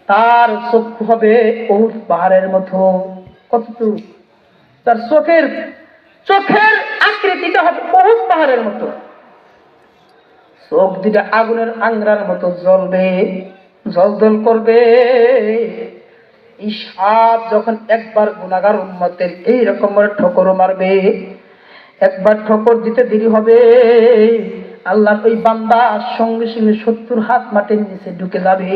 তার চক্ষু হবে উহুদ পাহাড়ের মতো। কতটুকু? তার চোখের আকৃতিটা হবে উহুদ পাহাড়ের মতো। চোখ দুটা আগুনের আংরার মতো জ্বলবে, জ্বলজ্বল করবে। এই সাপ যখন একবার গুনাহগার উম্মতের এইরকম ঠোকর মারবে, একবার ঠোকর দিতে দেরি হবে, আল্লাহর ওই বান্দা সঙ্গে সঙ্গে 70 হাত মাটির নিচে ঢুকে যাবে।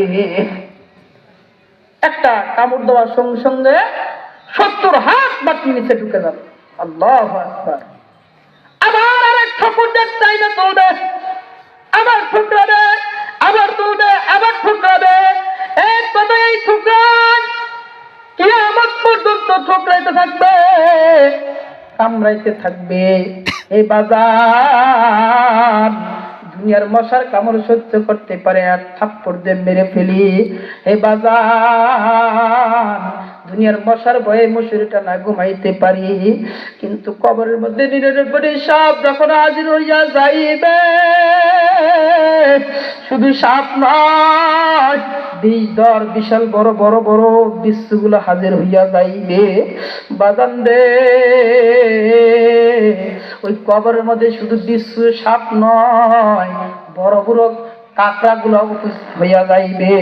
একটা কামড় দেওয়ার সঙ্গে সঙ্গে 70 হাত মাটির নিচে ঢুকে যাবে। আল্লাহু আকবার। আবার আরেক ঠোকর চাই না তুলবে, আবার ঠুকরাবে, আবার তুলবে, আবার ঠুকরাবে। এক কথায় এই ঠুকরান কিয়ামত পর্যন্ত ঠুকরাইতে থাকবে, কামড়াইতে থাকবে। এই বাজার দুনিয়ার মশার কামড় সহ্য করতে পারে আর থাপ্পড় দিয়ে মেরে ফেলি। এই বাজার দুনিয়ার মশার ভয়ে মশারিটা না ঘুমাইতে পারি, কিন্তু কবরের মধ্যে নিরপরে সাপ যখন হাজির হইয়া যাইবে, শুধু সাপ নয়, বিষধর বিশাল বড় বড় বড় বিশ্বগুলো হাজির হইয়া যাইবে। বাজান রে, ওই কবরের মধ্যে শুধু বিশ্ব সাপ নয়, বড় বড় কাঁকড়া গুলো উপস্থিত হইয়া যাইবে।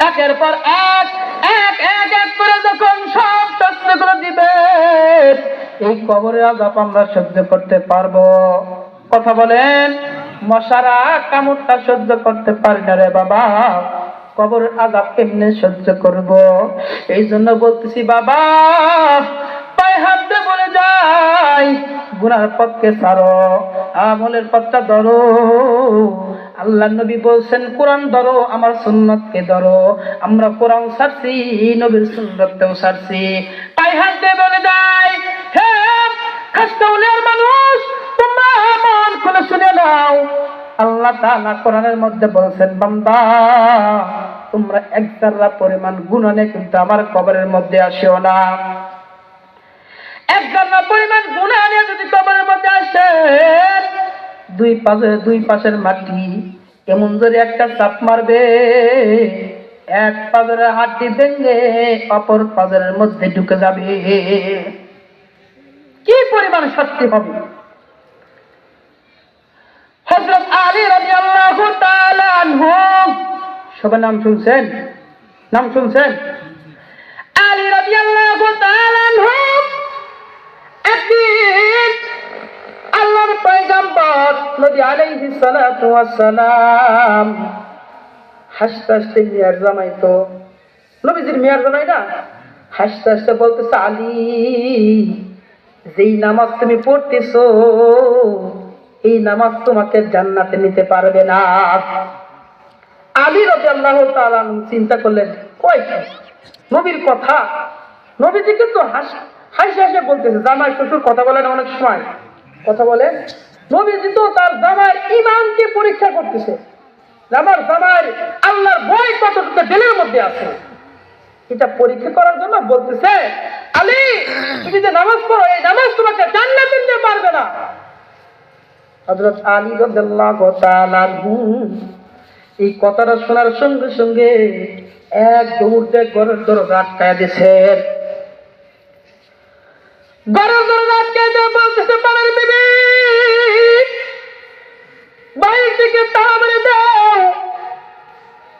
একের পর এক এক এক এক করে যখন সব শাস্তিগুলো দিবে, এই কবরের আযাব আমরা সহ্য করতে পারবো? কথা বলেন। মশারা কামড়টা সহ্য করতে পারি না রে বাবা, কবরের আযাব কেমনে সহ্য করব? এই জন্য বলতেছি বাবা, পায়ে হাত দিয়ে বলে যাই, গুনার পথকে ছাড়ো, আমলের পথটা ধরো। আল্লাহ নবী বলছেন কোরআন ধরো, আমার সুন্নতকে ধরো। আমরা কোরআন ছাড়ছি, নবীর সুন্নতকেও ছাড়ছি। পায়ে হাত দিয়ে বলে যাই, হে খাসকাউলিয়ার মানুষ, তোমরা মন খুলে শুনে নাও। আল্লাহ তাআলা কোরআনের মধ্যে বলছেন, বান্দা তোমরা এক যারা পরিমাণ গুনাহ নিয়ে কিন্তু আমার কবরের মধ্যে আসিও না। এক যারা পরিমাণ গুনাহ নিয়ে যদি কবরের মধ্যে আসে, দুই পাশের মাটি এমন জোরে একটা চাপ মারবে, এক পাজরের হাড্ডি ভেঙে অপর পাজরের মধ্যে ঢুকে যাবে। কি পরিমাণ শাস্তি হবে! হযরত আলী রাদিয়াল্লাহু তাআলা আনহু, সবার নাম শুনছেন? নাম শুনছেন? আলী রাদিয়াল্লাহু তাআলা আনহু একদিন আল্লাহর পয়গম্বর নবী আলাইহিস সালাতু ওয়াস সালাম হাসতে হাসতে মিয়ার জামাইতো, নবীজির মিয়ার জামাই না, হাসতে হাসতে বলতেছে, আলী, যেই নামাজ তুমি পড়তেছো এই নামাজ তোমাকে জান্নাতে নিতে পারবে না। আলী রাদিয়াল্লাহু তাআলা চিন্তা করলেন, কই নবীর কথা, নবীজি কিন্তু হাসে হাসে বলতেছে, জামাই শ্বশুর কথা বলেন, অনেক সময় কথা বলে। নবীজি তো তার জামাইয়ের ঈমানকে পরীক্ষা করতেছে, আমার জামাইয়ের আল্লাহর ভয় কতটুকু দিলের মধ্যে আছে, এটা পরীক্ষা করার জন্য বলতেছে, আলী, তুমি যে নামাজ পড়ো এই নামাজ তোমাকে জান্নাতে নিতে পারবে না। হযরত আলী রাদিয়াল্লাহু তাআলা এই কথাটা শোনার সঙ্গে সঙ্গে এক দৌড়তে ঘরের দরজা আটকায় দিয়েছেন। ঘরের দরজা আটকায় দিয়ে বলতেছে, পানের বিবি, বাইরে থেকে তালা মেরে দাও।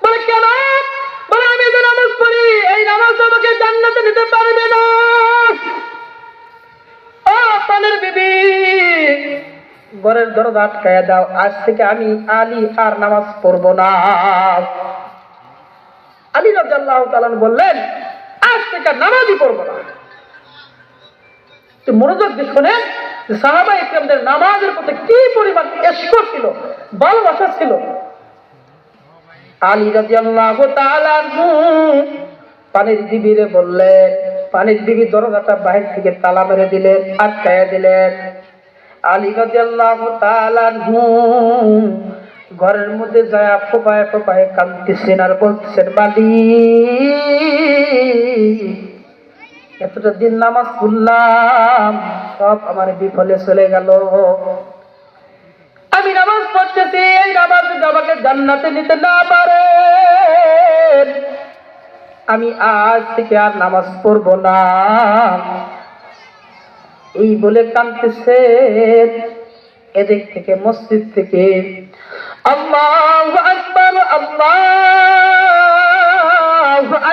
বলে কেন? বলে আমি যে নামাজ পড়ি এই নামাজ আমাকে জান্নাতে নিতে পারবে না। ও পানের বিবি, ঘরের দরজা আটকায় দাও, আজ থেকে আমি আলী আর নামাজ পড়বো না। আলী রাদিয়াল্লাহু তাআলা বললেন, আজ থেকে নামাজই পড়বো না। মনোযোগ দিয়ে শোনেন, সাহাবা ইকরামদের নামাজের প্রতি কি পরিমাণ ইশক ছিল, ভালোবাসা ছিল। আলী রাদিয়াল্লাহু তাআলা পানির বিবিরে বললেন, পানির বিবি দরজাটা বাহির থেকে তালা মেরে দিলেন, আটকায়া দিলেন। আলী রাদিয়াল্লাহু তাআলা ঘরের মধ্যে যায় ফোপায় ফোপায় কাঁদতেছেন আর বলতেছেন, মালিক, এতটা দিন নামাজ পড়লাম, সব আমার বিফলে চলে গেল। আমি নামাজ পড়তেছি, এই নামাজ যদি আমাকে জান্নাতে নিতে না পারে, আমি আজ থেকে আর নামাজ পড়বো না। এই বলে কাঁদতেছে। এদিক থেকে মসজিদ থেকে আল্লাহু আকবার, আল্লাহু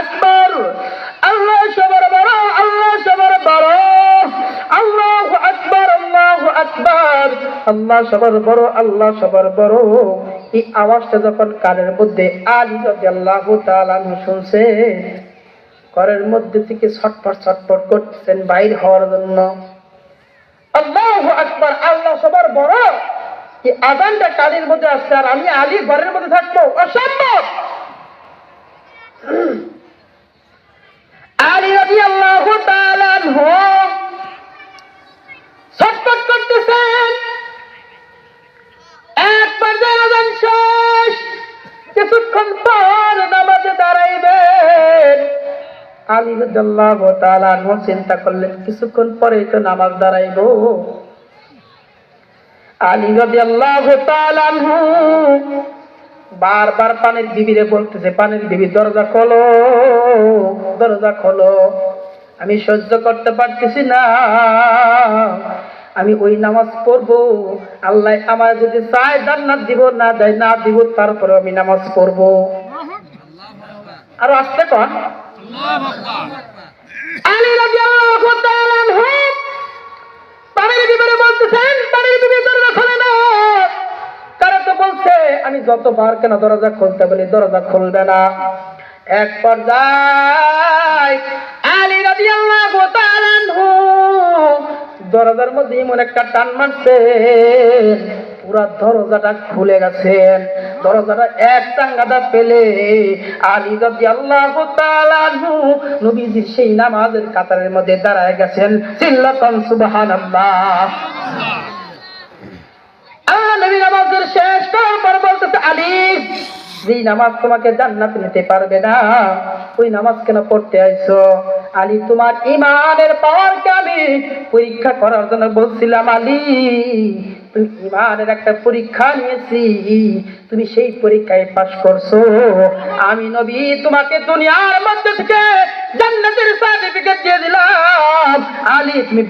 আকবার, আল্লাহ সবার বড়, আল্লাহ সবার বড়, আল্লাহু আকবার, আল্লাহু আকবার, আল্লাহ সবার বড়, আল্লাহ সবার বড়। এই আওয়াজটা যখন কানের মধ্যে আলী রাদিয়াল্লাহু তাআলা শুনছে, ঘরের মধ্যে থেকে ছটফট ছটফট করতেছেন বাইর হওয়ার জন্য। আল্লাহু আকবার, আল্লাহ সবার বড়, এই আযানটা কানের মধ্যে আসছে আর আমি আলী ঘরের মধ্যে থাকবো, অসম্ভব। আলী রাদিয়াল্লাহু তাআলা আনহু ছটফট করতেছেন। এক পর্যায়ে আযান শেষ, কিছুক্ষণ পর নামাজে দাঁড়াইবেন। আলী রাদিয়াল্লাহু তাআলা আনহু চিন্তা করলেন কিছুক্ষণ পরেই তো নামাজ দাঁড়াইবো। আলী রাদিয়াল্লাহু তাআলা আনহু বারবার পানির বিবিরে বলতেছে, পানির বিবি দরজা খোলো, দরজা খোলো, আমি সহ্য করতে পারতেছি না, আমি ওই নামাজ পড়বো, আল্লাহ আমার যদি চায় জান্নাত দিব, না দেয় না দিব, তারপরে আমি নামাজ পড়বো। আর আসতে কন আলী রাদিয়াল্লাহু তাআলা আনহু পানির বিবিরে বলতেছেন, পানির বিবি দরজা খোলে না। তারা তো বলছে আমি যতবার কেন দরজা খুলতে বলি দরজা খুলবে না। এক পর্যায়ে আলী রাদিয়াল্লাহু তাআলা আনহু দরজার মধ্যে এমন একটা টান মারছে, পুরা দরজাটা খুলে গেছে। দরজাটা এক টাঙ্গাটা পেলে আলী রাদিয়াল্লাহু তাআলা আনহু নবীজির সেই নামাজের কাতারের মধ্যে দাঁড়ায় গেছেন। চিল্লাতাম সুবহানাল্লাহ। নবী নামাজের শেষ করার পর বলতেছে, আলী, যেই নামাজ তোমাকে জান্নাতে নিতে পারবে না ওই নামাজ কেন পড়তে আইছো? আলী, তোমার ঈমানের পাওয়ারকে আমি পরীক্ষা করার জন্য বলছিলাম। আলী, তুমি ঈমানের একটা পরীক্ষা নিয়েছি, তুমি সেই পরীক্ষায় পাস করছো। আমি নবী তোমাকে দুনিয়ার মধ্যে থেকে জান্নাতের সার্টিফিকেট দিয়ে দিলাম। আলী, তুমি